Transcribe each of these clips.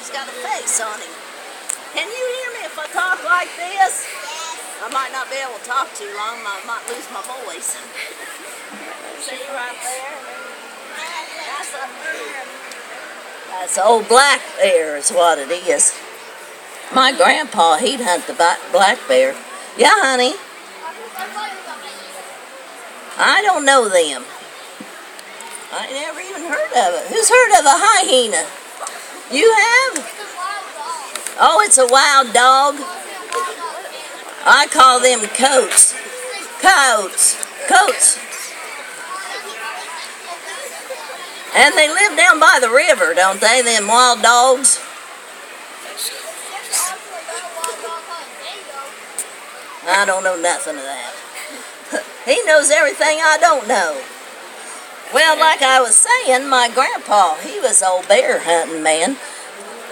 He's got a face on him. Can you hear me if I talk like this? I might not be able to talk too long. I might lose my voice. See right there? That's an old black bear is what it is. My grandpa, he'd hunt the black bear. Yeah, honey. I don't know them. I never even heard of it. Who's heard of a hyena? You have? Oh, it's a wild dog. I call them coats. Coats. And they live down by the river, don't they, them wild dogs? I don't know nothing of that. He knows everything I don't know. Well, like I was saying, my grandpa, he was an old bear hunting man.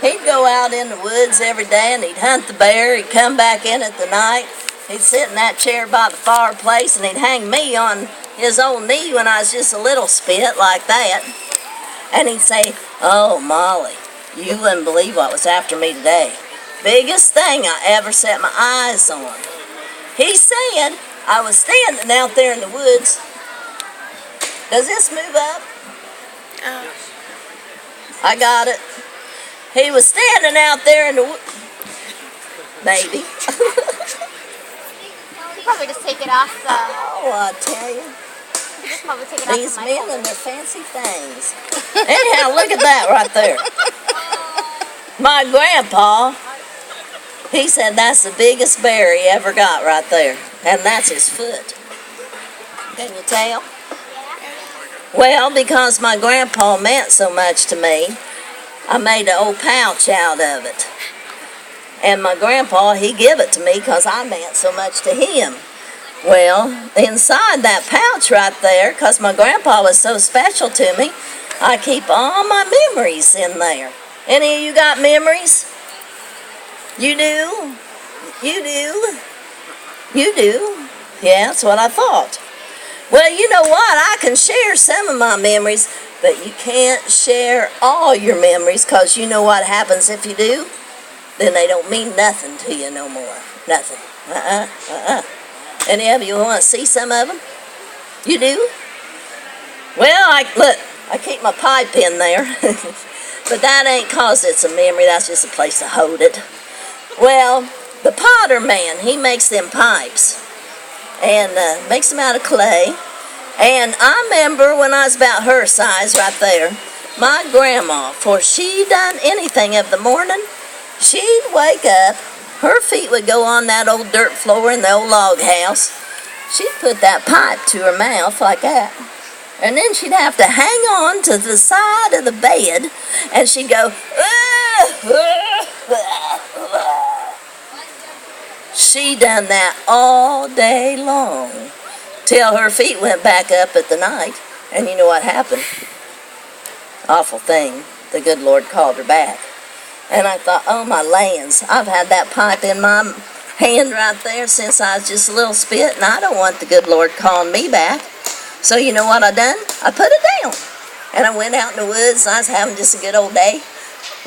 He'd go out in the woods every day and he'd hunt the bear. He'd come back in at the night. He'd sit in that chair by the fireplace and he'd hang me on his old knee when I was just a little spit like that. And he'd say, "Oh, Molly, you wouldn't believe what was after me today. Biggest thing I ever set my eyes on." He said, I was standing out there in the woods. Does this move up? I got it. He was standing out there in the woods. Maybe. You probably just take it off the... Oh, I tell you. You just probably take it off These men and their fancy things. Anyhow, look at that right there. My grandpa, he said that's the biggest bear he ever got right there. And that's his foot. Can you tell? Well, because my grandpa meant so much to me, I made an old pouch out of it. And my grandpa, he gave it to me because I meant so much to him. Well, inside that pouch right there, because my grandpa was so special to me, I keep all my memories in there. Any of you got memories? You do? You do? You do? Yeah, that's what I thought. Well, you know what? I can share some of my memories, but you can't share all your memories because you know what happens if you do? Then they don't mean nothing to you no more. Nothing. Any of you want to see some of them? You do? Well, I keep my pipe in there. But that ain't cause it's a memory. That's just a place to hold it. Well, the potter man, he makes them pipes. And makes them out of clay. And I remember when I was about her size right there, my grandma, before she done anything of the morning, she'd wake up, her feet would go on that old dirt floor in the old log house. She'd put that pipe to her mouth like that. And then she'd have to hang on to the side of the bed, and she'd go, She done that all day long, till her feet went back up at the night. And you know what happened? Awful thing. The good Lord called her back. And I thought, oh my lands, I've had that pipe in my hand right there since I was just a little spit, and I don't want the good Lord calling me back. So you know what I done? I put it down. And I went out in the woods, and I was having just a good old day.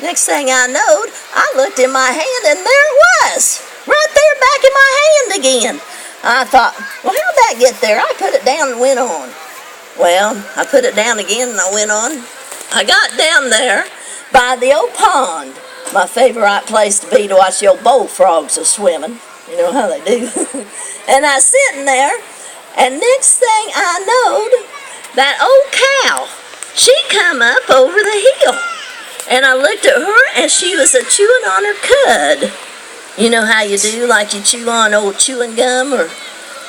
Next thing I knowed, I looked in my hand, and there it was. Right there back in my hand again. I thought, well, how'd that get there? I put it down and went on. Well, I put it down again and I went on. I got down there by the old pond. My favorite place to be to watch the old bullfrogs are swimming. You know how they do. And I was sitting there, and next thing I knowed, that old cow, she come up over the hill. And I looked at her, and she was a-chewing on her cud. You know how you do, like you chew on old chewing gum, or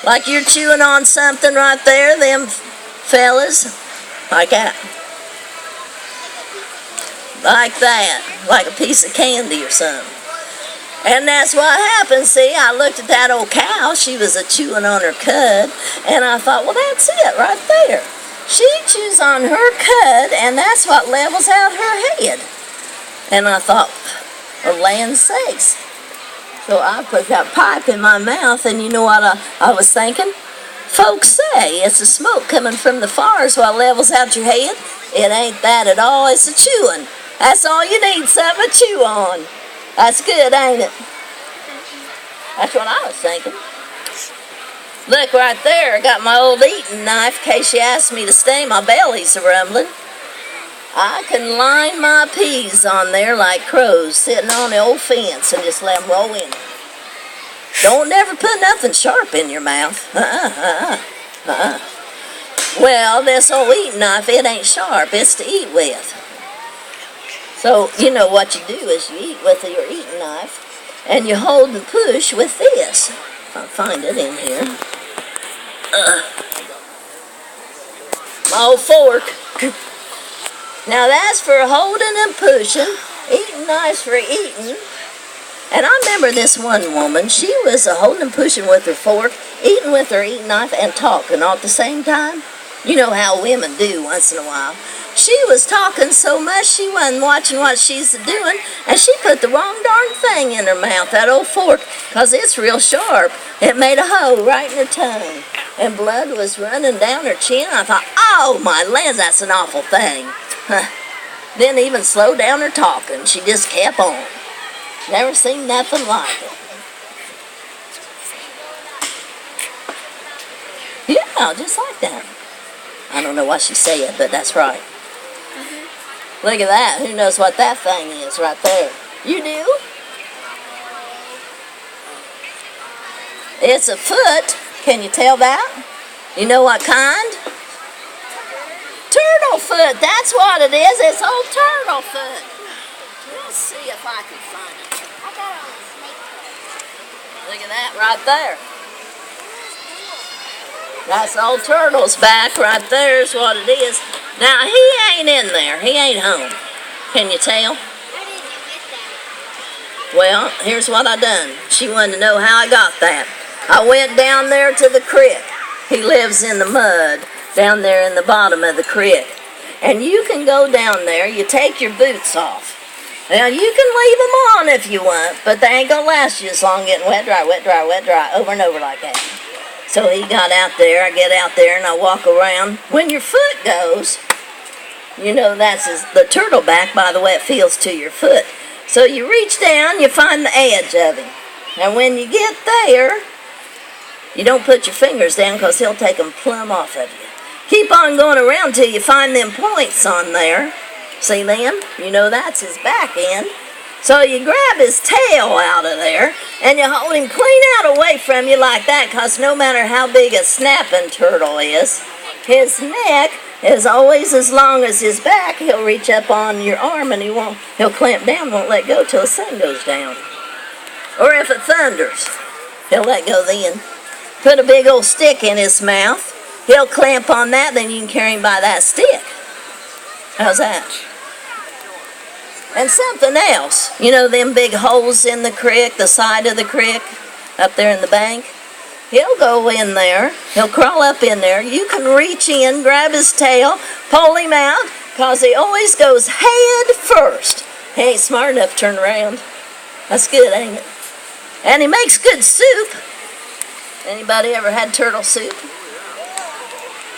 like you're chewing on something right there, them fellas, like that. Like that, like a piece of candy or something. And that's what happened. See, I looked at that old cow, she was a-chewing on her cud, and I thought, well, that's it right there. She chews on her cud, and that's what levels out her head. And I thought, for land's sakes. So I put that pipe in my mouth, and you know what I was thinking? Folks say it's the smoke coming from the fires what levels out your head. It ain't that at all, it's the chewing. That's all you need, something to chew on. That's good, ain't it? That's what I was thinking. Look right there, I got my old eating knife in case you ask me to stay, my belly's rumbling. I can line my peas on there like crows sitting on the old fence and just let them roll in. Don't never put nothing sharp in your mouth. Well, this old eating knife, it ain't sharp, it's to eat with. So, you know what you do is you eat with your eating knife and you hold and push with this. If I find it in here. My old fork. Now that's for holding and pushing. Eating knives for eating. And I remember this one woman, she was holding and pushing with her fork, eating with her eating knife, and talking all at the same time. You know how women do once in a while. She was talking so much she wasn't watching what she's doing, and she put the wrong darn thing in her mouth, that old fork, 'cause it's real sharp. It made a hole right in her tongue, and blood was running down her chin. I thought, oh my lands, that's an awful thing. Didn't even slow down her talking. She just kept on. Never seen nothing like it. Yeah, just like that. I don't know what she said, but that's right. Look at that. Who knows what that thing is right there? You do? It's a foot. Can you tell that? You know what kind? Turtle foot. That's what it is. It's old turtle foot. Let's see if I can find it. I got it on the snake. Look at that right there. That's old turtle's back right there is what it is. Now, he ain't in there. He ain't home. Can you tell? I didn't get that. Well, here's what I done. She wanted to know how I got that. I went down there to the creek. He lives in the mud down there in the bottom of the creek. And you can go down there. You take your boots off. Now, you can leave them on if you want, but they ain't going to last you as long getting wet, dry, wet, dry, wet, dry, over and over like that. So he got out there, I get out there, and I walk around. When your foot goes, you know that's the turtle back by the way it feels to your foot. So you reach down, you find the edge of him. And when you get there, you don't put your fingers down because he'll take them plumb off of you. Keep on going around till you find them points on there. See them? You know that's his back end. So you grab his tail out of there, and you hold him clean out away from you like that, because no matter how big a snapping turtle is, his neck is always as long as his back. He'll reach up on your arm, and he'll clamp down, won't let go till the sun goes down. Or if it thunders, he'll let go then. Put a big old stick in his mouth. He'll clamp on that, then you can carry him by that stick. How's that? And something else, you know them big holes in the creek, the side of the creek, up there in the bank? He'll go in there, he'll crawl up in there, you can reach in, grab his tail, pull him out, because he always goes head first. He ain't smart enough to turn around. That's good, ain't it? And he makes good soup. Anybody ever had turtle soup?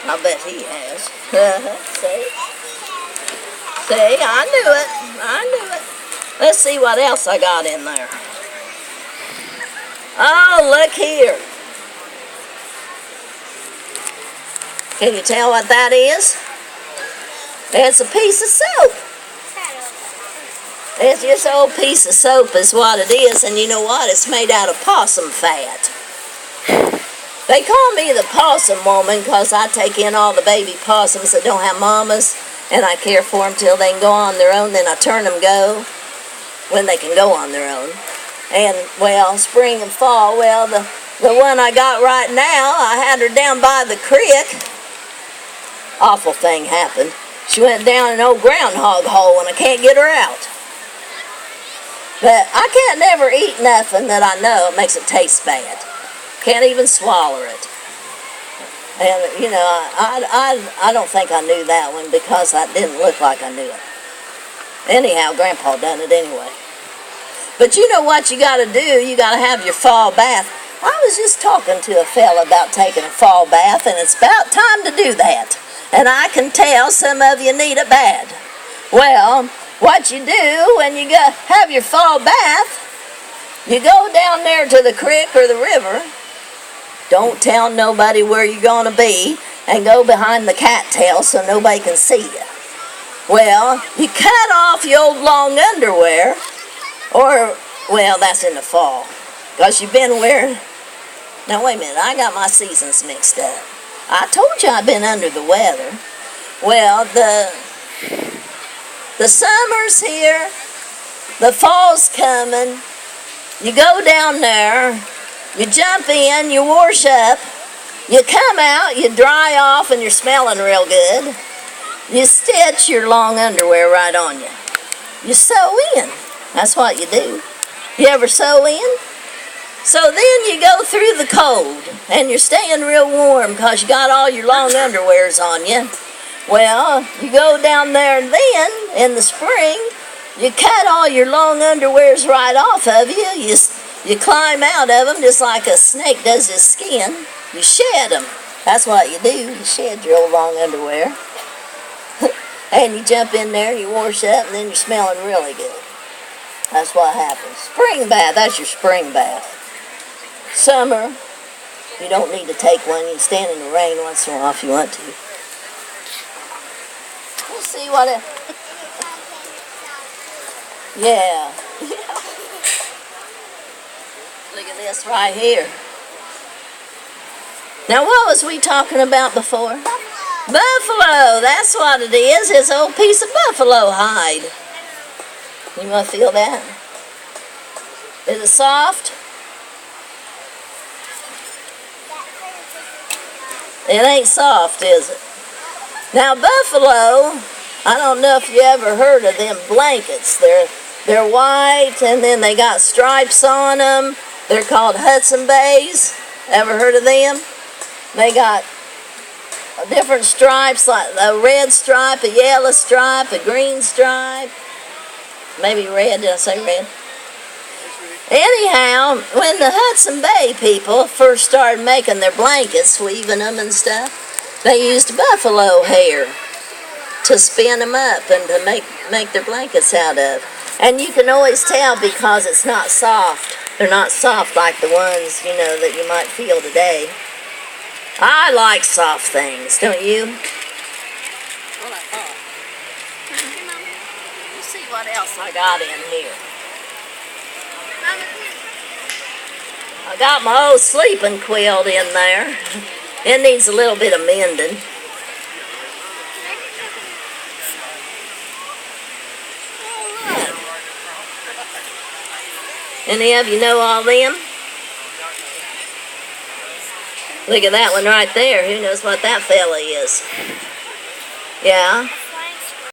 I bet he has. See, I knew it. Let's see what else I got in there. Oh, look here. Can you tell what that is? It's a piece of soap. It's just an old piece of soap is what it is, and you know what? It's made out of possum fat. They call me the possum woman because I take in all the baby possums that don't have mamas, and I care for them till they can go on their own. Then I turn them go when they can go on their own. And, well, spring and fall, well, the one I got right now, I had her down by the creek. Awful thing happened. She went down an old groundhog hole, and I can't get her out. But I can't never eat nothing that I know it makes it taste bad. Can't even swallow it. And, you know, I don't think I knew that one because I didn't look like I knew it. Anyhow, Grandpa done it anyway. But you know what you got to do? You got to have your fall bath. I was just talking to a fella about taking a fall bath, and it's about time to do that. And I can tell some of you need it bad. Well, what you do when you have your fall bath, you go down there to the creek or the river. Don't tell nobody where you're going to be, and go behind the cattail so nobody can see you. Well, you cut off your old long underwear, or, well, that's in the fall, because you've been wearing... Now, wait a minute, I got my seasons mixed up. I told you I've been under the weather. Well, the summer's here, the fall's coming, you go down there, you jump in, you wash up, you come out, you dry off, and you're smelling real good. You stitch your long underwear right on you. You sew in. That's what you do. You ever sew in? So then you go through the cold, and you're staying real warm because you got all your long underwears on you. Well, you go down there, and then, in the spring, you cut all your long underwears right off of you. You climb out of them just like a snake does his skin. You shed them. That's what you do. You shed your old long underwear. And you jump in there and you wash up, and then you're smelling really good. That's what happens. Spring bath, that's your spring bath. Summer, you don't need to take one. You can stand in the rain once in a while if you want to. We'll see what it... Yeah. Look at this right here. Now, what was we talking about before? Buffalo, that's what it is. It's an old piece of buffalo hide. You want to feel that? Is it soft? It ain't soft, is it? Now, buffalo, I don't know if you ever heard of them blankets. They're white, and then they got stripes on them. They're called Hudson Bays. Ever heard of them? They got different stripes, like a red stripe, a yellow stripe, a green stripe. Maybe red, did I say red? Anyhow, when the Hudson Bay people first started making their blankets, weaving them and stuff, they used buffalo hair to spin them up and to make their blankets out of. And you can always tell because it's not soft. They're not soft like the ones, that you might feel today. I like soft things, don't you? Well, I thought. Let's see what else I got in here. I got my old sleeping quilt in there. It needs a little bit of mending. Any of you know all them? Look at that one right there. Who knows what that fella is? Yeah.